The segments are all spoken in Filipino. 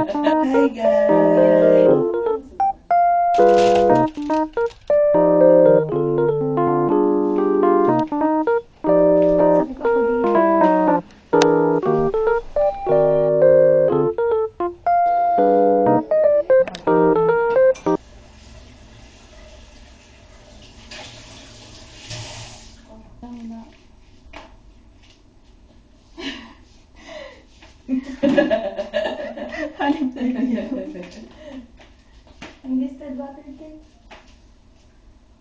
Hi guys! Sabi ko ako din. Hanip na dito. Ang distilled water din.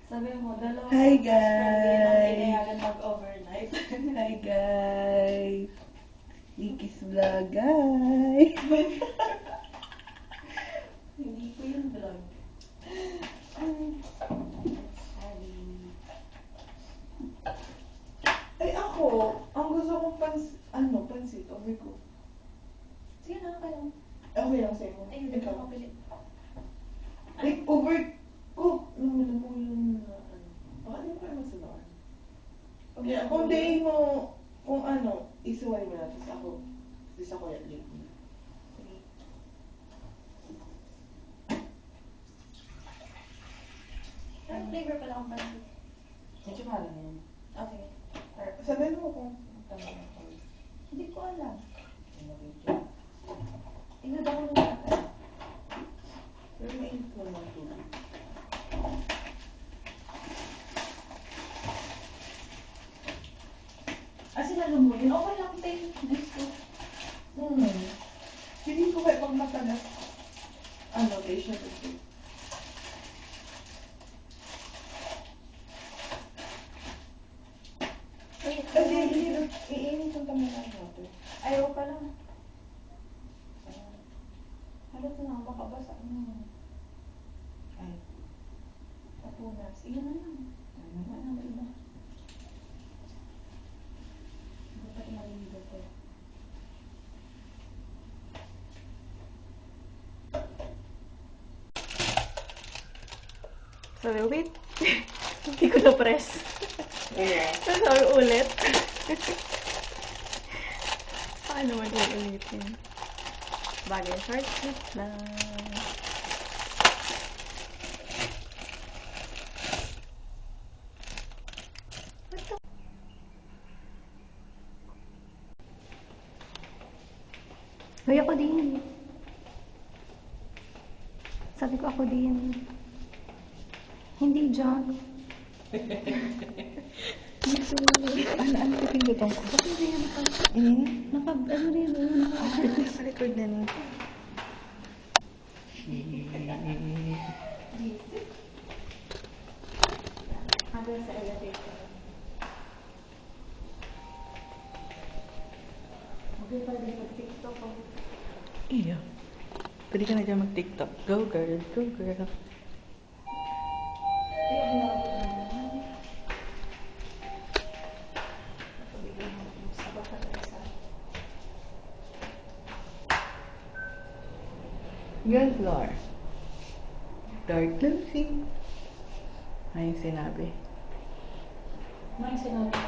Sabi mo, dalawang Hi oras per day lang guys! pinayagan mag-overnight. Hi guys! Nikki's vlog guys! Hindi ko yung vlog. Sorry. Ay ako, ang gusto kong pansit, overcook. Sige na, okay lang. Okay lang sa'yo. Ay, hindi ko mapilit. Like, overcook. Naman mo yung baka di mo kayo magsabawan. Kaya kung day mo, kung isuway mo na, tapos ako yan late mo. Sige. Ano flavor pala akong pansit? Medyo mahal na yun. Oh, sige. Perfect. Sabihin mo kung tama ko. Hindi ko alam. Video. Inood ako nung natin. Pero mainit mo ng tubig. Sinalumunin. Okay lang, tayo. Diyos ko. Feeling ko kaya pag matagas, tayo siya tubig. Wait, Iinit yung tamang natin. ayaw pa lang. Halos na, makabasa na. Ay. Tapunas. Iyan na lang. Wala na iba. Dapat maligo ko. Sabi, wait. Hindi ko na-press. Yeah. Sabi ulit. Paano naman uulitin? Bagay, short clip lang. Hoy, ako din. Sabi ko ako din. Hindi junk. Ano pipindutan ko? Bakit hindi yan ano rin mo? Naka-record na nun. Hanggang sa elevator. Okay pa din mag-tiktok ako. Iyo. Pwede ka na dyan mag-tiktok. Go girl, go girl. Ay, ang labo naman. Biglang ako pa na isa. Girl floor. Dark closing. Ay, yung sinabi. May sinabi.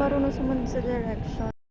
marunong sumunod sa direction.